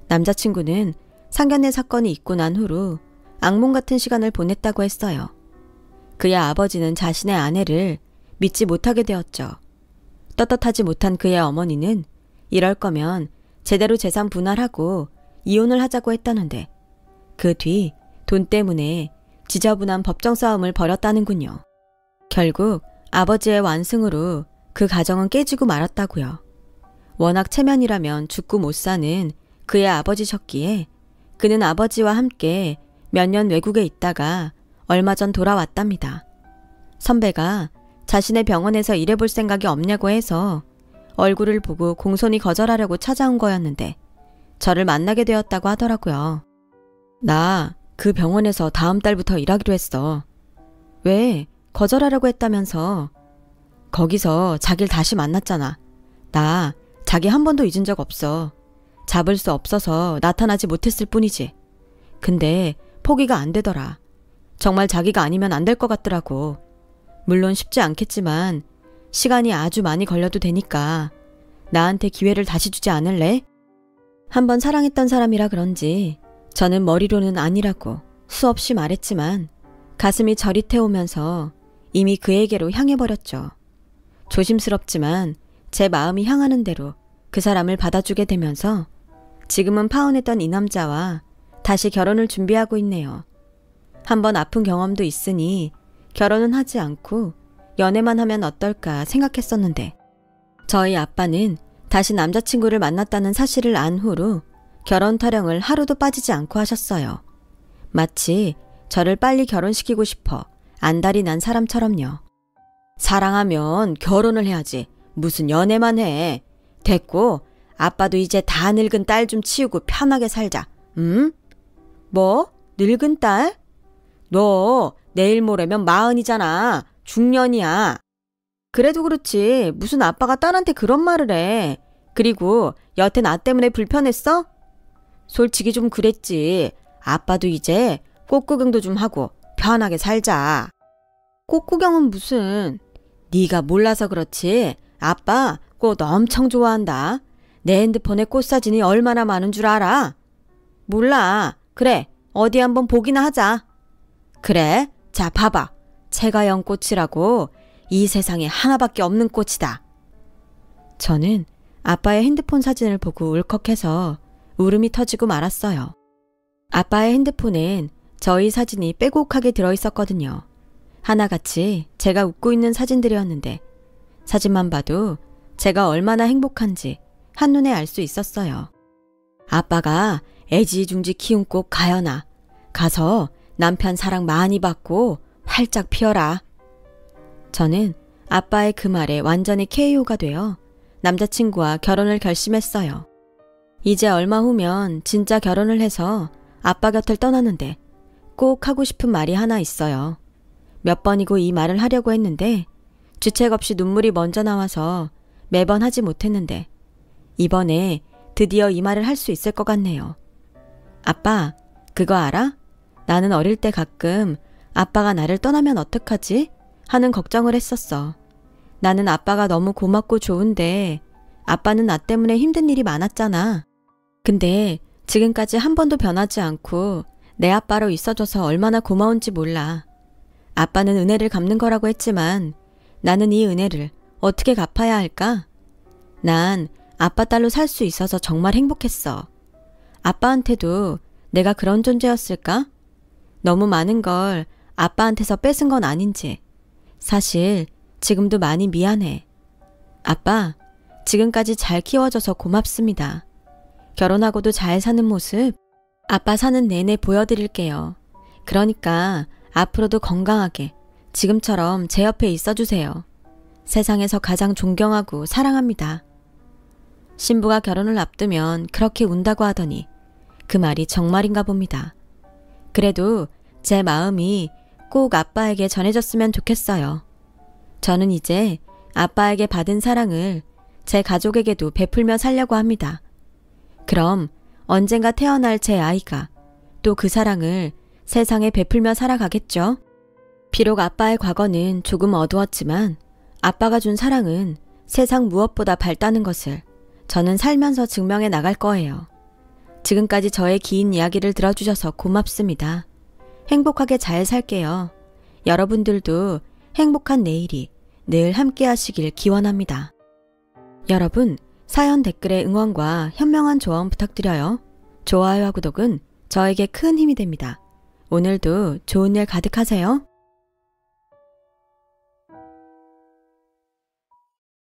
남자친구는 상견례 사건이 있고 난 후로 악몽 같은 시간을 보냈다고 했어요. 그의 아버지는 자신의 아내를 믿지 못하게 되었죠. 떳떳하지 못한 그의 어머니는 이럴 거면 제대로 재산 분할하고 이혼을 하자고 했다는데 그 뒤 돈 때문에 지저분한 법정 싸움을 벌였다는군요. 결국 아버지의 완승으로 그 가정은 깨지고 말았다고요. 워낙 체면이라면 죽고 못 사는 그의 아버지셨기에 그는 아버지와 함께 몇 년 외국에 있다가 얼마 전 돌아왔답니다. 선배가 자신의 병원에서 일해볼 생각이 없냐고 해서 얼굴을 보고 공손히 거절하려고 찾아온 거였는데 저를 만나게 되었다고 하더라고요. 나 그 병원에서 다음 달부터 일하기로 했어. 왜? 거절하려고 했다면서. 거기서 자기를 다시 만났잖아. 나 자기 한 번도 잊은 적 없어. 잡을 수 없어서 나타나지 못했을 뿐이지. 근데 포기가 안 되더라. 정말 자기가 아니면 안 될 것 같더라고. 물론 쉽지 않겠지만 시간이 아주 많이 걸려도 되니까 나한테 기회를 다시 주지 않을래? 한번 사랑했던 사람이라 그런지 저는 머리로는 아니라고 수없이 말했지만 가슴이 저릿해오면서 이미 그에게로 향해버렸죠. 조심스럽지만 제 마음이 향하는 대로 그 사람을 받아주게 되면서 지금은 파혼했던 이 남자와 다시 결혼을 준비하고 있네요. 한번 아픈 경험도 있으니 결혼은 하지 않고 연애만 하면 어떨까 생각했었는데 저희 아빠는 다시 남자친구를 만났다는 사실을 안 후로 결혼 타령을 하루도 빠지지 않고 하셨어요. 마치 저를 빨리 결혼시키고 싶어 안달이 난 사람처럼요. 사랑하면 결혼을 해야지. 무슨 연애만 해. 됐고 아빠도 이제 다 늙은 딸 좀 치우고 편하게 살자. 응? 뭐? 늙은 딸? 너 내일 모레면 40이잖아. 중년이야. 그래도 그렇지. 무슨 아빠가 딸한테 그런 말을 해. 그리고 여태 나 때문에 불편했어? 솔직히 좀 그랬지. 아빠도 이제 꽃구경도 좀 하고 편하게 살자. 꽃구경은 무슨. 네가 몰라서 그렇지. 아빠 꽃 엄청 좋아한다. 내 핸드폰에 꽃 사진이 얼마나 많은 줄 알아? 몰라. 그래. 어디 한번 보기나 하자. 그래. 자 봐봐. 채가연 꽃이라고 이 세상에 하나밖에 없는 꽃이다. 저는 아빠의 핸드폰 사진을 보고 울컥해서 울음이 터지고 말았어요. 아빠의 핸드폰엔 저희 사진이 빼곡하게 들어있었거든요. 하나같이 제가 웃고 있는 사진들이었는데 사진만 봐도 제가 얼마나 행복한지 한눈에 알 수 있었어요. 아빠가 애지중지 키운 꽃 가연아. 가서 남편 사랑 많이 받고 활짝 피어라. 저는 아빠의 그 말에 완전히 KO가 되어 남자친구와 결혼을 결심했어요. 이제 얼마 후면 진짜 결혼을 해서 아빠 곁을 떠나는데 꼭 하고 싶은 말이 하나 있어요. 몇 번이고 이 말을 하려고 했는데 주책 없이 눈물이 먼저 나와서 매번 하지 못했는데 이번에 드디어 이 말을 할 수 있을 것 같네요. 아빠, 그거 알아? 나는 어릴 때 가끔 아빠가 나를 떠나면 어떡하지? 하는 걱정을 했었어. 나는 아빠가 너무 고맙고 좋은데 아빠는 나 때문에 힘든 일이 많았잖아. 근데 지금까지 한 번도 변하지 않고 내 아빠로 있어줘서 얼마나 고마운지 몰라. 아빠는 은혜를 갚는 거라고 했지만 나는 이 은혜를 어떻게 갚아야 할까? 난 아빠 딸로 살 수 있어서 정말 행복했어. 아빠한테도 내가 그런 존재였을까? 너무 많은 걸 아빠한테서 뺏은 건 아닌지. 사실 지금도 많이 미안해. 아빠, 지금까지 잘 키워줘서 고맙습니다. 결혼하고도 잘 사는 모습 아빠 사는 내내 보여드릴게요. 그러니까 앞으로도 건강하게 지금처럼 제 옆에 있어주세요. 세상에서 가장 존경하고 사랑합니다. 신부가 결혼을 앞두면 그렇게 운다고 하더니 그 말이 정말인가 봅니다. 그래도 제 마음이 꼭 아빠에게 전해졌으면 좋겠어요. 저는 이제 아빠에게 받은 사랑을 제 가족에게도 베풀며 살려고 합니다. 그럼 언젠가 태어날 제 아이가 또 그 사랑을 세상에 베풀며 살아가겠죠? 비록 아빠의 과거는 조금 어두웠지만 아빠가 준 사랑은 세상 무엇보다 밝다는 것을 저는 살면서 증명해 나갈 거예요. 지금까지 저의 긴 이야기를 들어주셔서 고맙습니다. 행복하게 잘 살게요. 여러분들도 행복한 내일이 늘 함께 하시길 기원합니다. 여러분, 사연 댓글에 응원과 현명한 조언 부탁드려요. 좋아요와 구독은 저에게 큰 힘이 됩니다. 오늘도 좋은 일 가득하세요.